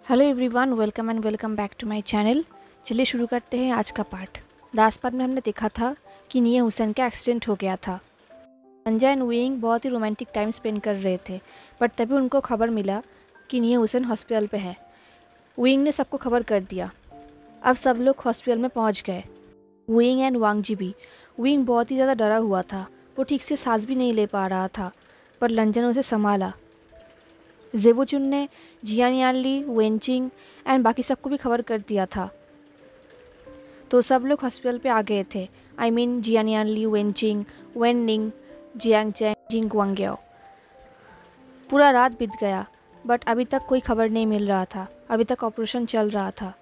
Hello everyone, welcome and welcome back to my channel. चलिए शुरू करते हैं आज का पार्ट। लास्ट पार्ट में हमने देखा था कि निया हुसैन का एक्सीडेंट हो गया था। लंजा एंड विंग बहुत ही रोमांटिक टाइम स्पेंड कर रहे थे, बट तभी उनको खबर मिला कि निया हुसैन हॉस्पिटल पे है। विंग ने सबको खबर कर दिया। अब सब लोग हॉस्पिटल में पहुंच गए, विंग एंड वांगजी भी। विंग बहुत ही ज़्यादा डरा हुआ था, वो ठीक से सांस भी नहीं ले पा रहा था, पर लंजा ने उसे संभाला। जेबोचुन ने जियानियानली, वेंचिंग एंड बाकी सबको भी खबर कर दिया था। तो सब लोग हॉस्पिटल पे आ गए थे। आई मीन जियानियानली, वेंचिंग, वेननिंग, जियांगचैंग, जिंगवांग्याओ। पूरा रात बीत गया, बट अभी तक कोई खबर नहीं मिल रहा था। अभी तक ऑपरेशन चल रहा था।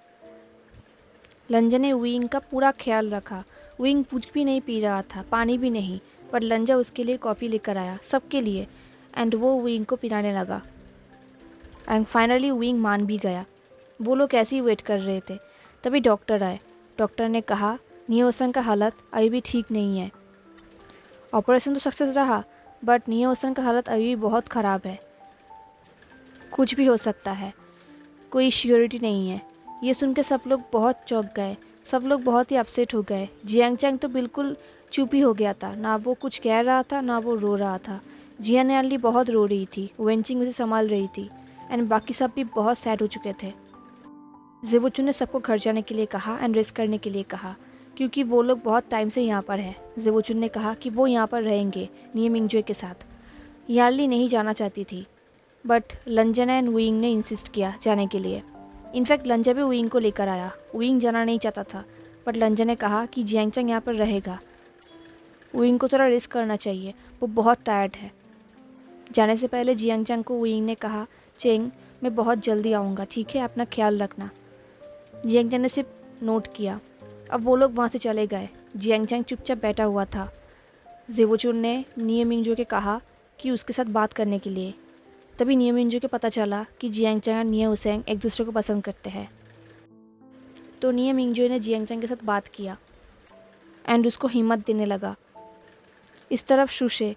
लंजा ने विंग का पूरा ख्याल रखा। विंग कुछ भी नहीं पी रहा था, पानी भी नहीं, पर लंजा उसके लिए कॉफ़ी लेकर आया, सबके लिए, एंड वो विंग को पिलाने लगा। एंड फाइनली विंग मान भी गया। वो लोग ऐसे ही वेट कर रहे थे, तभी डॉक्टर आए। डॉक्टर ने कहा निया हुसैन का हालत अभी भी ठीक नहीं है। ऑपरेशन तो सक्सेस रहा, बट निया हुसैन का हालत अभी भी बहुत ख़राब है, कुछ भी हो सकता है, कोई श्योरिटी नहीं है। ये सुन के सब लोग बहुत चौंक गए, सब लोग बहुत ही अपसेट हो गए। जियांगचैंग तो बिल्कुल चुप ही हो गया था, ना वो कुछ कह रहा था ना वो रो रहा था। जियानियानली बहुत रो रही थी, वेंचिंग उसे संभाल रही थी, एंड बाकी सब भी बहुत सैड हो चुके थे। जेबोचुन ने सबको घर जाने के लिए कहा एंड रेस्ट करने के लिए कहा, क्योंकि वो लोग बहुत टाइम से यहाँ पर हैं। जेबोचुन ने कहा कि वो यहाँ पर रहेंगे निया मिंगजुए के साथ। यार्ली नहीं जाना चाहती थी, बट लंजन एंड विंग ने इंसिस्ट किया जाने के लिए। इनफैक्ट लंजा भी विंग को लेकर आया। विंग जाना नहीं चाहता था, बट लंजा ने कहा कि जियांगचैंग यहाँ पर रहेगा, विंग को थोड़ा रेस्ट करना चाहिए, वो बहुत टायर्ड है। जाने से पहले जियांगचैंग को विंग ने कहा, चेंग मैं बहुत जल्दी आऊँगा, ठीक है, अपना ख्याल रखना। जियांगचैंग ने सिर्फ नोट किया। अब वो लोग वहाँ से चले गए। जियांगचैंग चुपचाप बैठा हुआ था। जेबोचुन ने निया मिंगजुए के कहा कि उसके साथ बात करने के लिए। तभी निया मिंगजुए को पता चला कि जियांगचैंग और निया हुसैन एक दूसरे को पसंद करते हैं। तो निया मिंगजुए ने जियांगचैंग के साथ बात किया एंड उसको हिम्मत देने लगा। इस तरफ शुशे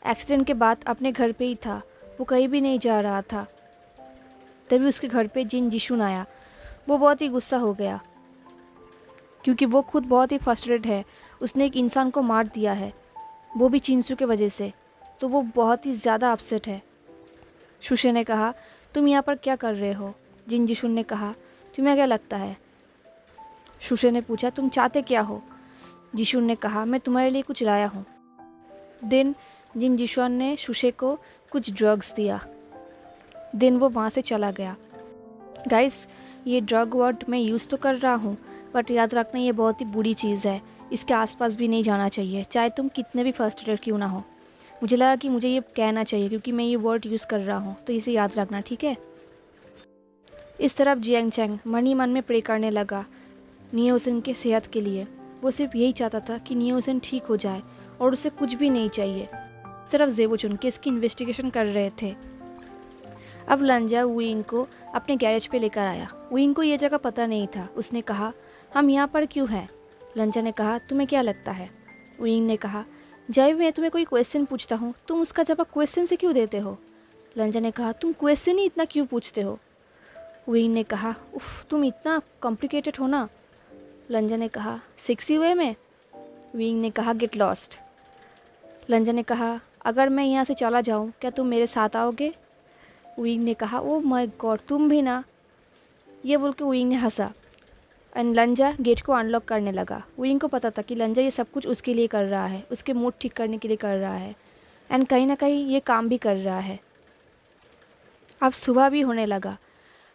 एक्सीडेंट के बाद अपने घर पे ही था, वो कहीं भी नहीं जा रहा था। तभी उसके घर पे जिन जिशुन आया। वो बहुत ही गुस्सा हो गया, क्योंकि वो खुद बहुत ही फ्रस्ट्रेटेड है। उसने एक इंसान को मार दिया है, वो भी चिंसू के वजह से, तो वो बहुत ही ज़्यादा अपसेट है। शुशे ने कहा, तुम यहाँ पर क्या कर रहे हो? जिन जिशुन ने कहा, तुम्हें क्या लगता है? शुशे ने पूछा, तुम चाहते क्या हो? जिशुन ने कहा, मैं तुम्हारे लिए कुछ लाया हूँ। दिन जिन जिशुन ने शुशे को कुछ ड्रग्स दिया। दिन वो वहाँ से चला गया। गाइस, ये ड्रग वर्ड मैं यूज़ तो कर रहा हूँ, बट याद रखना ये बहुत ही बुरी चीज़ है। इसके आसपास भी नहीं जाना चाहिए, चाहे तुम कितने भी फ्रस्ट्रेटेड क्यों ना हो। मुझे लगा कि मुझे ये कहना चाहिए क्योंकि मैं ये वर्ड यूज़ कर रहा हूँ, तो इसे याद रखना, ठीक है। इस तरफ जियांगचैंग मन ही मन में प्रे करने लगा निया हुसैन के सेहत के लिए। वो सिर्फ यही चाहता था कि निया हुसैन ठीक हो जाए, और उसे कुछ भी नहीं चाहिए। इस तरफ जेबोचुन केस की इन्वेस्टिगेशन कर रहे थे। अब लंजा विंग को अपने गैरेज पे लेकर आया। विंग को ये जगह पता नहीं था। उसने कहा, हम यहाँ पर क्यों हैं? लंजा ने कहा, तुम्हें क्या लगता है? विंग ने कहा, जब मैं तुम्हें कोई क्वेश्चन पूछता हूँ तुम उसका जवाब क्वेश्चन से क्यों देते हो? लंजा ने कहा, तुम क्वेश्चन ही इतना क्यों पूछते हो? विंग ने कहा, उफ, तुम इतना कॉम्प्लिकेटेड हो ना। लंजा ने कहा, सेक्सी वे में। विंग ने कहा, गेट लॉस्ट। लंजा ने कहा, अगर मैं यहाँ से चला जाऊँ क्या तुम मेरे साथ आओगे? विंग ने कहा, ओह माय गॉड, तुम भी ना। ये बोल के विंग ने हंसा एंड लंजा गेट को अनलॉक करने लगा। विंग को पता था कि लंजा ये सब कुछ उसके लिए कर रहा है, उसके मूड ठीक करने के लिए कर रहा है, एंड कहीं ना कहीं ये काम भी कर रहा है। अब सुबह भी होने लगा।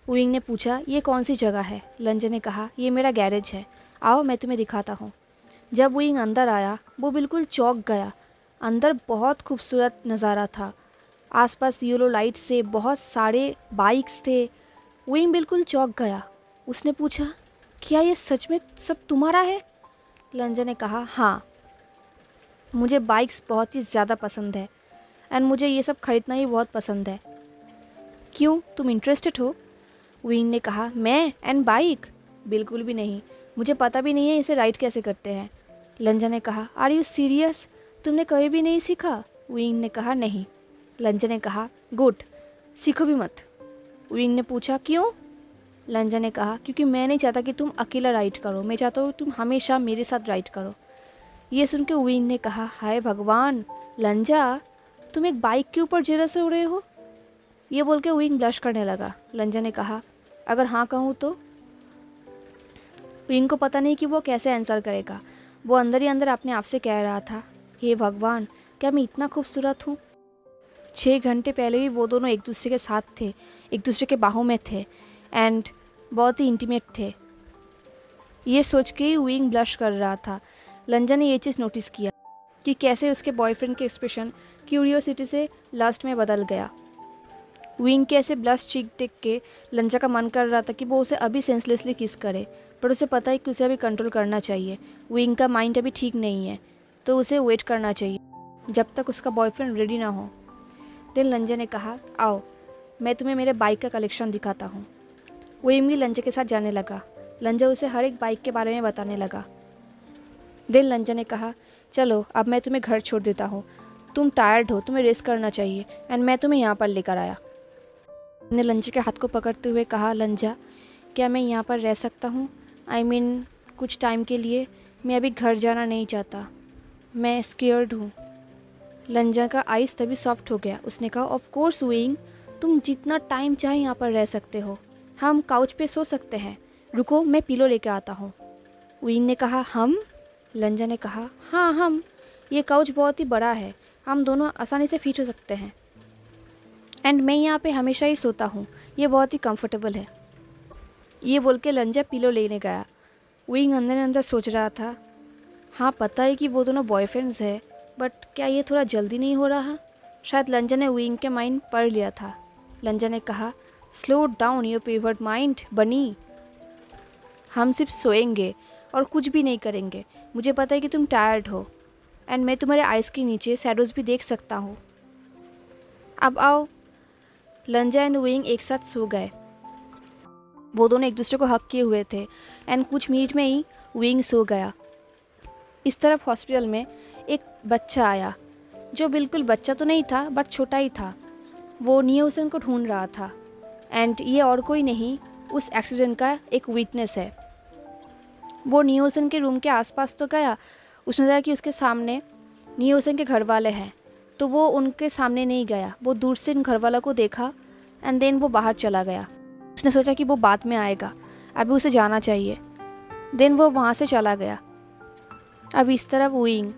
विंग ने पूछा, ये कौन सी जगह है? लंजा ने कहा, ये मेरा गैरेज है, आओ मैं तुम्हें दिखाता हूँ। जब विंग अंदर आया वो बिल्कुल चौंक गया। अंदर बहुत खूबसूरत नज़ारा था। आसपास येलो लाइट से बहुत सारे बाइक्स थे। विंग बिल्कुल चौंक गया। उसने पूछा, क्या ये सच में सब तुम्हारा है? लंजा ने कहा, हाँ, मुझे बाइक्स बहुत ही ज़्यादा पसंद है, एंड मुझे ये सब खरीदना ही बहुत पसंद है। क्यों, तुम इंटरेस्टेड हो? विंग ने कहा, मैं एंड बाइक? बिल्कुल भी नहीं, मुझे पता भी नहीं है इसे राइड कैसे करते हैं। लंजा ने कहा, आर यू सीरियस? तुमने कभी भी नहीं सीखा? विंग ने कहा नहीं। लंजा ने कहा गुड, सीखो भी मत। विंग ने पूछा क्यों? लंजा ने कहा क्योंकि मैं नहीं चाहता कि तुम अकेला राइड करो, मैं चाहता हूँ तुम हमेशा मेरे साथ राइड करो। ये सुन के विंग ने कहा हाय भगवान, लंजा तुम एक बाइक के ऊपर जरा से उड़े हो? ये बोल के विंग ब्लश करने लगा। लंजा ने कहा अगर हाँ कहूँ तो? विंग को पता नहीं कि वो कैसे आंसर करेगा। वो अंदर ही अंदर अपने आप से कह रहा था हे भगवान, क्या मैं इतना खूबसूरत हूँ? 6 घंटे पहले भी वो दोनों एक दूसरे के साथ थे, एक दूसरे के बाहों में थे एंड बहुत ही इंटीमेट थे। ये सोच के ही विंग ब्लश कर रहा था। लंजा ने ये चीज़ नोटिस किया कि कैसे उसके बॉयफ्रेंड के एक्सप्रेशन क्यूरियोसिटी से लस्ट में बदल गया। विंग के ऐसे ब्लश चीक देख के लंजा का मन कर रहा था कि वो उसे अभी सेंसलेसली किस करे, पर उसे पता है कि उसे अभी कंट्रोल करना चाहिए। विंग का माइंड अभी ठीक नहीं है, तो उसे वेट करना चाहिए जब तक उसका बॉयफ्रेंड रेडी ना हो। देन लंजा ने कहा आओ मैं तुम्हें मेरे बाइक का कलेक्शन दिखाता हूँ। विंग भी लंजा के साथ जाने लगा। लंजा उसे हर एक बाइक के बारे में बताने लगा। देन लंजा ने कहा चलो अब मैं तुम्हें घर छोड़ देता हूँ, तुम टायर्ड हो, तुम्हें रेस्ट करना चाहिए एंड मैं तुम्हें यहाँ पर लेकर आया। ने लंजा के हाथ को पकड़ते हुए कहा लंजा क्या मैं यहाँ पर रह सकता हूँ? आई मीन कुछ टाइम के लिए, मैं अभी घर जाना नहीं चाहता, मैं स्केयर्ड हूँ। लंजा का आइज़ तभी सॉफ्ट हो गया। उसने कहा ऑफ कोर्स विंग, तुम जितना टाइम चाहे यहाँ पर रह सकते हो, हम काउच पे सो सकते हैं, रुको मैं पिलो लेके आता हूँ। विंग ने कहा हम? लंजा ने कहा हाँ हम, ये काउच बहुत ही बड़ा है, हम दोनों आसानी से फिट हो सकते हैं एंड मैं यहाँ पे हमेशा ही सोता हूँ, ये बहुत ही कंफर्टेबल है। ये बोल के लंजा पिलो लेने गया। विंग अंदर अंदर सोच रहा था हाँ पता है कि वो दोनों बॉयफ्रेंड्स है, बट क्या ये थोड़ा जल्दी नहीं हो रहा? शायद लंजा ने विंग के माइंड पढ़ लिया था। लंजा ने कहा स्लो डाउन योर पेवर्ड माइंड बनी, हम सिर्फ सोएंगे और कुछ भी नहीं करेंगे। मुझे पता है कि तुम टायर्ड हो एंड मैं तुम्हारे आइज़ के नीचे शैडोज़ भी देख सकता हूँ। अब आओ। लंजा एंड विंग एक साथ सो गए। वो दोनों एक दूसरे को हक किए हुए थे एंड कुछ मिनट में ही विंग सो गया। इस तरफ हॉस्पिटल में एक बच्चा आया जो बिल्कुल बच्चा तो नहीं था बट छोटा ही था। वो नियोसन को ढूंढ रहा था एंड ये और कोई नहीं उस एक्सीडेंट का एक विटनेस है। वो नियोसन के रूम के आसपास तो गया, उसने देखा कि उसके सामने नियोसन के घर वाले हैं, तो वो उनके सामने नहीं गया, वो दूर से उन घर वालों को देखा एंड देन वो बाहर चला गया। उसने सोचा कि वो बाद में आएगा, अभी उसे जाना चाहिए। देन वो वहाँ से चला गया। अब इस तरफ विंग,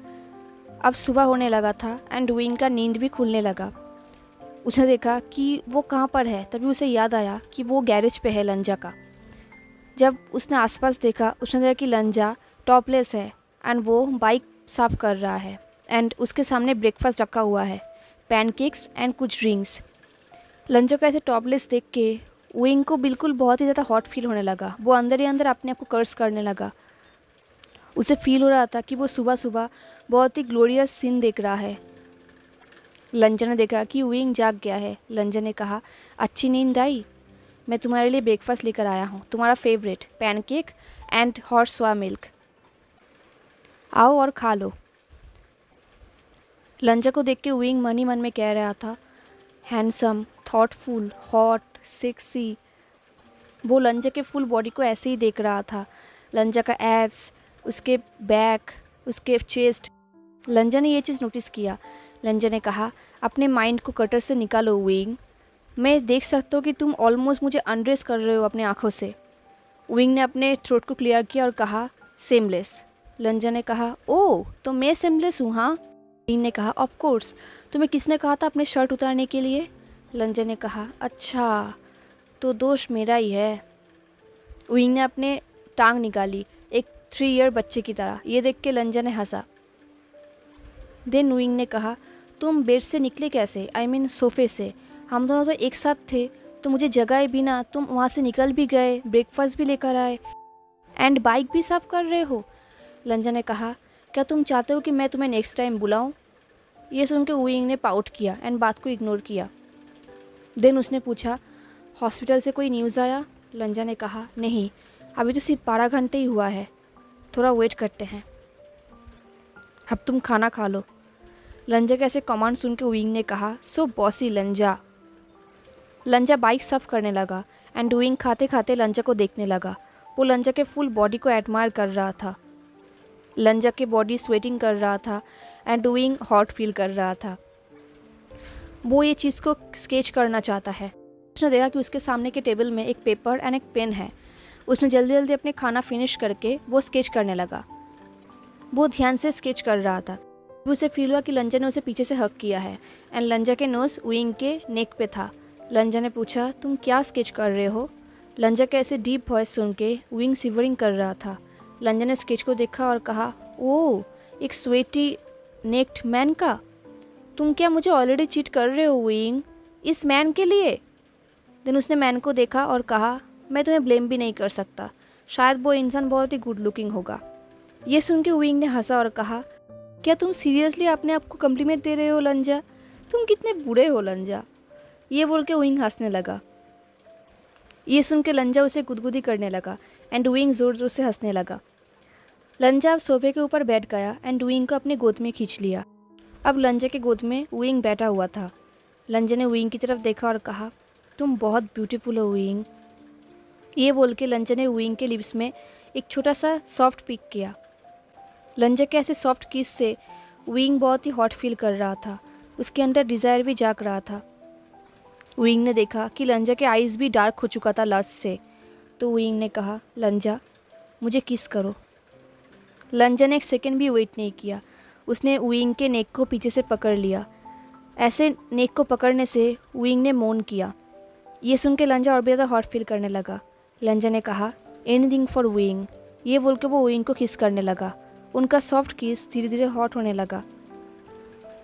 अब सुबह होने लगा था एंड विंग का नींद भी खुलने लगा। उसने देखा कि वो कहाँ पर है, तभी उसे याद आया कि वो गैरेज पे है लंजा का। जब उसने आसपास देखा, उसने देखा कि लंजा टॉपलेस है एंड वो बाइक साफ़ कर रहा है एंड उसके सामने ब्रेकफास्ट रखा हुआ है, पैनकेक्स एंड कुछ ड्रिंक्स। लंजा को ऐसे टॉपलेस देख के विंग को बिल्कुल बहुत ही ज़्यादा हॉट फील होने लगा। वो अंदर ही अंदर अपने आप को कर्स करने लगा। उसे फील हो रहा था कि वो सुबह सुबह बहुत ही ग्लोरियस सीन देख रहा है। लंजा ने देखा कि विंग जाग गया है। लंजा ने कहा अच्छी नींद आई? मैं तुम्हारे लिए ब्रेकफास्ट लेकर आया हूँ, तुम्हारा favourite pancake and hot soya milk, आओ और खा लो। लंजा को देख के विंग मन ही मन में कह रहा था हैंडसम, थॉटफुल, हॉट, सेक्सी। वो लंजा के फुल बॉडी को ऐसे ही देख रहा था, लंजा का एब्स, उसके बैक, उसके चेस्ट। लंजा ने ये चीज़ नोटिस किया। लंजा ने कहा अपने माइंड को कटर से निकालो विंग, मैं देख सकता हूँ कि तुम ऑलमोस्ट मुझे अनड्रेस कर रहे हो अपने आँखों से। विंग ने अपने थ्रोट को क्लियर किया और कहा सेमलेस। लंजा ने कहा ओह तो मैं सेमलेस हूँ हाँ? विंग ने कहा ऑफ कोर्स, तुम्हें किसने कहा था अपने शर्ट उतारने के लिए? लंजा ने कहा अच्छा तो दोष मेरा ही है। विंग ने अपने टांग निकाली एक 3 ईयर बच्चे की तरह। ये देख के लंजा ने हंसा। देन विंग ने कहा तुम बेड से निकले कैसे? आई मीन सोफे से, हम दोनों तो एक साथ थे, तो मुझे जगाए बिना तुम वहाँ से निकल भी गए, ब्रेकफास्ट भी लेकर आए एंड बाइक भी साफ़ कर रहे हो। लंजा ने कहा क्या तुम चाहते हो कि मैं तुम्हें नेक्स्ट टाइम बुलाऊं? ये सुन के विंग ने पाउट किया एंड बात को इग्नोर किया। देन उसने पूछा हॉस्पिटल से कोई न्यूज़ आया? लंजा ने कहा नहीं, अभी तो सिर्फ 12 घंटे ही हुआ है, थोड़ा वेट करते हैं, अब तुम खाना खा लो। लंजा का ऐसे कमांड सुन के विंग ने कहा, सो बॉसी लंजा। लंजा बाइक सर्व करने लगा एंड विंग खाते खाते लंजा को देखने लगा। वो लंजा के फुल बॉडी को एडमायर कर रहा था। लंजा की बॉडी स्वेटिंग कर रहा था एंड विंग हॉट फील कर रहा था। वो ये चीज़ को स्केच करना चाहता है। उसने देखा कि उसके सामने के टेबल में एक पेपर एंड एक पेन है। उसने जल्दी जल्दी अपने खाना फिनिश करके वो स्केच करने लगा। वो ध्यान से स्केच कर रहा था। उसे फील हुआ कि लंजा ने उसे पीछे से हक किया है एंड लंजा के नोज विंग के नेक पे था। लंजा ने पूछा, तुम क्या स्केच कर रहे हो? लंजा के ऐसे डीप वॉइस सुन के विंग सिवरिंग कर रहा था। लंजा ने स्केच को देखा और कहा, ओह, एक स्वेटी नेक्ड मैन का। तुम क्या मुझे ऑलरेडी चीट कर रहे हो विंग, इस मैन के लिए? देन उसने मैन को देखा और कहा, मैं तुम्हें ब्लेम भी नहीं कर सकता, शायद वो इंसान बहुत ही गुड लुकिंग होगा। ये सुन के विंग ने हंसा और कहा, क्या तुम सीरियसली अपने आप को कम्प्लीमेंट दे रहे हो लंजा? तुम कितने बुरे हो लंजा। ये बोल के विंग हंसने लगा। ये सुन के लंजा उसे गुदगुदी करने लगा एंड विंग ज़ोर ज़ोर से हंसने लगा। लंजा अब सोफे के ऊपर बैठ गया एंड विंग को अपने गोद में खींच लिया। अब लंजा के गोद में विंग बैठा हुआ था। लंजा ने विंग की तरफ देखा और कहा, तुम बहुत ब्यूटीफुल हो विंग। ये बोल के लंजा ने विंग के लिप्स में एक छोटा सा सॉफ्ट पिक किया। लंजा के ऐसे सॉफ्ट किस से विंग बहुत ही हॉट फील कर रहा था। उसके अंदर डिज़ायर भी जाग रहा था। विंग ने देखा कि लंजा के आईज़ भी डार्क हो चुका था लस्ट से। तो विंग ने कहा, लंजा मुझे किस करो। लंजा ने एक सेकंड भी वेट नहीं किया। उसने विंग के नेक को पीछे से पकड़ लिया। ऐसे नेक को पकड़ने से विंग ने मोन किया। ये सुन के लंजा और भी ज़्यादा हॉट फील करने लगा। लंजा ने कहा, एनीथिंग फॉर विंग। ये बोल के वो विंग को किस करने लगा। उनका सॉफ्ट किस धीरे धीरे हॉट होने लगा।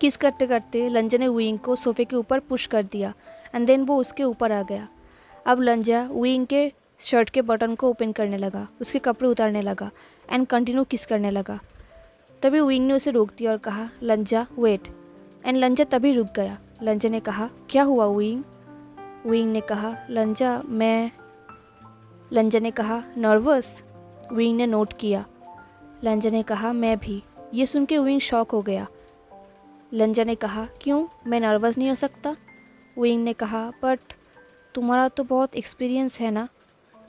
किस करते करते लंजा ने विंग को सोफे के ऊपर पुश कर दिया एंड देन वो उसके ऊपर आ गया। अब लंजा विंग के शर्ट के बटन को ओपन करने लगा, उसके कपड़े उतारने लगा एंड कंटिन्यू किस करने लगा। तभी विंग ने उसे रोक दिया और कहा, लंजा वेट। एंड लंजा तभी रुक गया। लंजा ने कहा, क्या हुआ विंग? विंग ने कहा, लंजा मैं। लंजा ने कहा, नर्वस? विंग ने नोट किया। लंजा ने कहा, मैं भी। ये सुन के विंग शॉक हो गया। लंजा ने कहा, क्यों, मैं नर्वस नहीं हो सकता? विंग ने कहा, बट तुम्हारा तो बहुत एक्सपीरियंस है ना।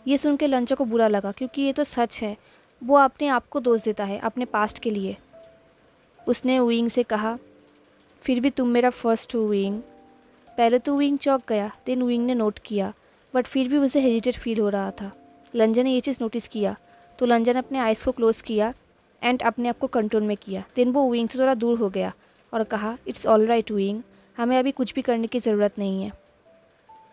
ये सुन के लंजा को बुरा लगा क्योंकि ये तो सच है। वो अपने आप को दोष देता है अपने पास्ट के लिए। उसने विंग से कहा, फिर भी तुम मेरा फर्स्ट हो विंग। पहले तो विंग चौंक गया, देन विंग ने नोट किया, बट फिर भी उसे हेजिटेट फील हो रहा था। लंजा ने ये चीज़ नोटिस किया तो लंजा ने अपने आइज़ को क्लोज़ किया एंड अपने आप को कंट्रोल में किया। देन वो विंग से थोड़ा दूर हो गया और कहा, इट्स ऑल राइट विंग, हमें अभी कुछ भी करने की ज़रूरत नहीं है।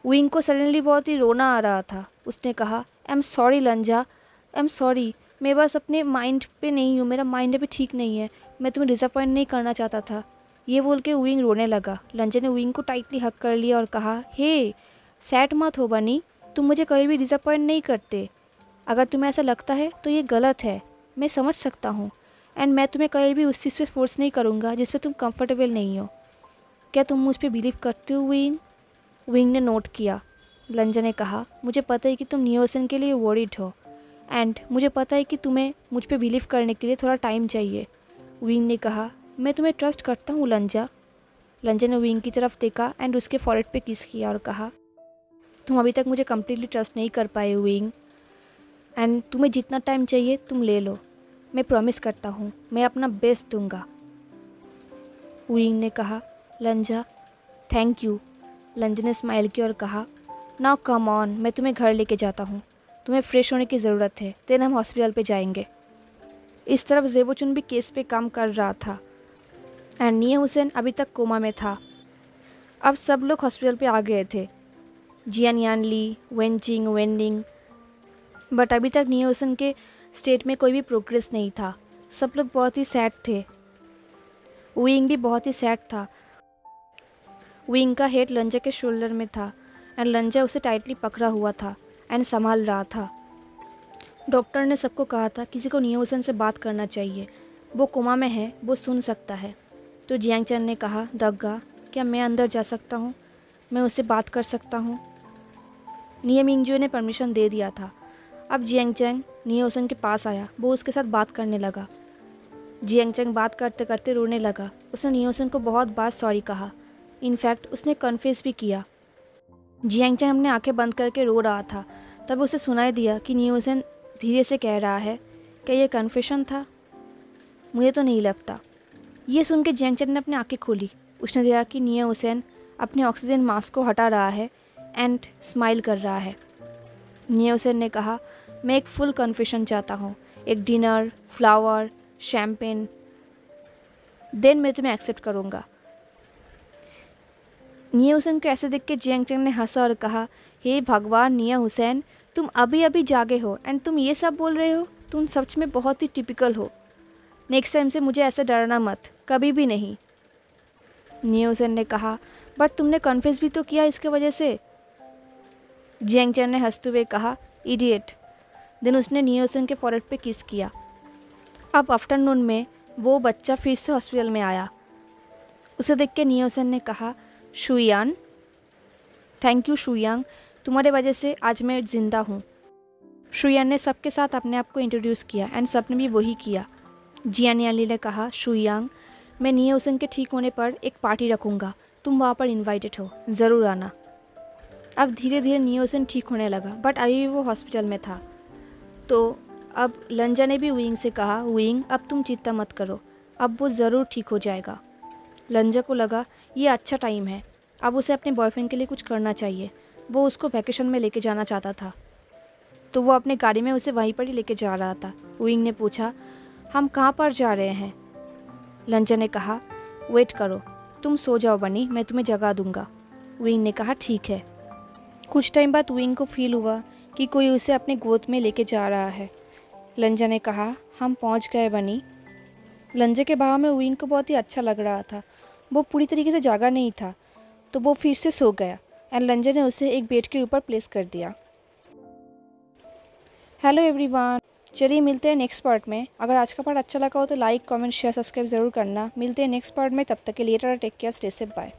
विंग को सडनली बहुत ही रोना आ रहा था। उसने कहा, I am sorry लंजा, I am sorry, मैं बस अपने माइंड पे नहीं हूँ, मेरा माइंड अभी ठीक नहीं है, मैं तुम्हें डिसअपॉइंट नहीं करना चाहता था। ये बोल के विंग रोने लगा। लंजा ने विंग को टाइटली हक कर लिया और कहा, हे सैड मत हो बनी, तुम मुझे कभी भी डिसअपॉइंट नहीं करते। अगर तुम्हें ऐसा लगता है तो ये गलत है, मैं समझ सकता हूँ एंड मैं तुम्हें कभी भी उस चीज़ पे फोर्स नहीं करूँगा जिस पे तुम कंफर्टेबल नहीं हो। क्या तुम मुझ पर बिलीव करते हो विंग? विंग ने नोट किया। लंजा ने कहा, मुझे पता है कि तुम नियोसन के लिए वरीड हो एंड मुझे पता है कि तुम्हें मुझ पे बिलीव करने के लिए थोड़ा टाइम चाहिए। विंग ने कहा, मैं तुम्हें ट्रस्ट करता हूँ लंजा। लंजा ने विंग की तरफ देखा एंड उसके फॉरहेड पे किस किया और कहा, तुम अभी तक मुझे कम्प्लीटली ट्रस्ट नहीं कर पाए विंग एंड तुम्हें जितना टाइम चाहिए तुम ले लो, मैं प्रॉमिस करता हूँ मैं अपना बेस्ट दूंगा। विंग ने कहा, लंजा थैंक यू। लंजा ने स्माइल किया और कहा, नाउ कम ऑन, मैं तुम्हें घर लेके जाता हूँ, तुम्हें फ्रेश होने की ज़रूरत है, देन हम हॉस्पिटल पे जाएंगे। इस तरफ ज़ेबोचुन भी केस पे काम कर रहा था एंड निये हुसैन अभी तक कोमा में था। अब सब लोग हॉस्पिटल पे आ गए थे, जियान यानली, वेंचिंग, वेंडिंग, बट अभी तक निये हुसैन के स्टेट में कोई भी प्रोग्रेस नहीं था। सब लोग बहुत ही सैड थे। विंग भी बहुत ही सैड था। विंग का हेड लंजा के शोल्डर में था एंड लंजा उसे टाइटली पकड़ा हुआ था एंड संभाल रहा था। डॉक्टर ने सबको कहा था किसी को निये हुसैन से बात करना चाहिए, वो कोमा में है, वो सुन सकता है। तो जियांग चैन ने कहा, दग्गा क्या मैं अंदर जा सकता हूँ, मैं उससे बात कर सकता हूँ? निये मिंगजू ने परमिशन दे दिया था। अब जियांग चैन निये हुसैन के पास आया, वो उसके साथ बात करने लगा। जियांग चंग बात करते करते रोने लगा। उसने नियोसन को बहुत बार सॉरी कहा। इनफैक्ट उसने कन्फेस भी किया। जियांग चंग अपने आंखें बंद करके रो रहा था। तब उसे सुनाई दिया कि नियोसन धीरे से कह रहा है, क्या ये कन्फेशन था? मुझे तो नहीं लगता। ये सुन के जियांग चंग ने अपनी आंखें खोली। उसने देखा कि नियोसन अपने ऑक्सीजन मास्क को हटा रहा है एंड स्माइल कर रहा है। नियोसन ने कहा, मैं एक फुल कन्फेशन चाहता हूँ, एक डिनर, फ्लावर, शैम्पेन, देन मैं तुम्हें एक्सेप्ट करूँगा। निया हुसैन को ऐसे देख के जियांग चंग ने हंसा और कहा, हे भगवान निया हुसैन, तुम अभी अभी जागे हो एंड तुम ये सब बोल रहे हो? तुम सच में बहुत ही टिपिकल हो। नेक्स्ट टाइम से मुझे ऐसे डरना मत, कभी भी नहीं। निया हुसैन ने कहा, बट तुमने कन्फेस भी तो किया इसके वजह से। जियांग चंग ने हंसते हुए कहा, इडियट। देन उसने निया हुसैन के फॉरहेड पे किस किया। अब आफ्टरनून में वो बच्चा फिर से हॉस्पिटल में आया। उसे देख के निया हुसैन ने कहा, शुयान, थैंक यू शुयांग, तुम्हारे वजह से आज मैं ज़िंदा हूँ। शुयान ने सबके साथ अपने आप को इंट्रोड्यूस किया एंड सबने भी वही किया। जियान अली ने कहा, शुयांग, मैं निया हुसैन के ठीक होने पर एक पार्टी रखूँगा, तुम वहाँ पर इनवाइटेड हो, ज़रूर आना। अब धीरे धीरे निया हुसैन ठीक होने लगा, बट अभी भी वो हॉस्पिटल में था। तो अब लंजा ने भी विंग से कहा, विंग अब तुम चिंता मत करो, अब वो ज़रूर ठीक हो जाएगा। लंजा को लगा ये अच्छा टाइम है, अब उसे अपने बॉयफ्रेंड के लिए कुछ करना चाहिए। वो उसको वैकेशन में लेके जाना चाहता था, तो वो अपने गाड़ी में उसे वहीं पर ही लेके जा रहा था। विंग ने पूछा, हम कहाँ पर जा रहे हैं? लंजा ने कहा, वेट करो, तुम सो जाओ बनी, मैं तुम्हें जगा दूंगा। विंग ने कहा, ठीक है। कुछ टाइम बाद विंग को फील हुआ कि कोई उसे अपने गोद में लेके जा रहा है। लंजा ने कहा, हम पहुँच गए बनी। लंजे के भाव में विंग को बहुत ही अच्छा लग रहा था। वो पूरी तरीके से जागा नहीं था, तो वो फिर से सो गया एंड लंजे ने उसे एक बेड के ऊपर प्लेस कर दिया। हेलो एवरीवन, चलिए मिलते हैं नेक्स्ट पार्ट में। अगर आज का पार्ट अच्छा लगा हो तो लाइक, कमेंट, शेयर, सब्सक्राइब ज़रूर करना। मिलते हैं नेक्स्ट पार्ट में, तब तक के लिए take care, stay safe, bye.